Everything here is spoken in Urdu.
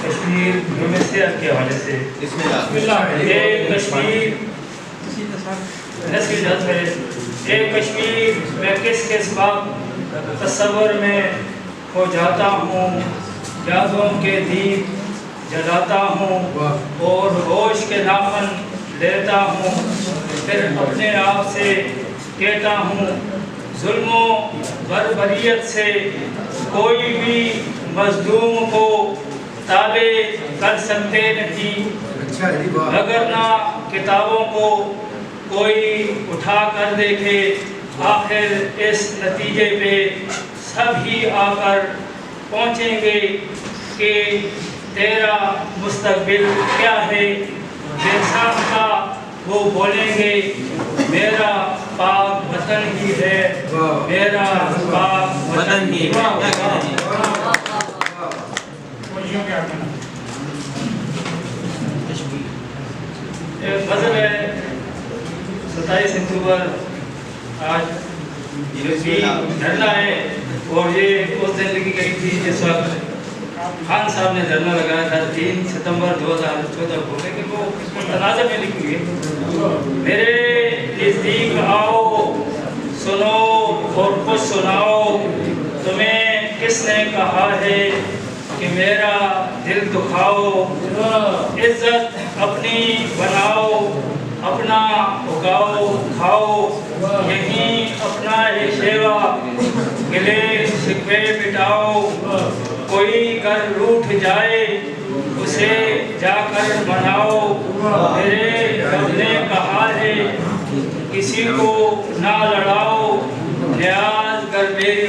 کشمیر یونیورسٹی کے حوالے سے یہ کشمیر نسل جذب ہے. یہ کشمیر میں کس کس وقت تصور میں کھو جاتا ہوں, یادوں کے دیپ جلاتا ہوں اور ہوش کے ناخن لیتا ہوں, پھر اپنے آپ سے کہتا ہوں ظلم و بربریت سے کوئی بھی مظلوم کو تابع کر سکتے نہیں, وگرنہ کتابوں کو کوئی اٹھا کر دیکھے آخر اس نتیجے پہ سب ہی آ کر پہنچیں گے کہ تیرا مستقبل کیا ہے. بے ساختہ وہ بولیں گے میرا پاک وطن ہی ہے, میرا پاک وطن ہی ہے. ایک غزل ہے 27 اکتوبر آج دھرنا ہے, اور یہ اس دن لکھی گئی تھی جس وقت خان صاحب نے دھرنا لگایا تھا 3 ستمبر 2014 کو, لیکن وہ تنازع میں لکھی ہے میرے نزدیک آؤ سنو اور کچھ سناؤ, تمہیں کس نے کہا ہے کہ میرا دل دکھاؤ, عزت اپنی بناؤ اپنا اگاؤ کھاؤ, یہیں اپنا ہے شیوا گلے شکوے مٹاؤ, کوئی کر روٹھ جائے اسے جا کر مناؤ, میرے رب نے کہا ہے کسی کو نہ لڑاؤ, نیاز کر میری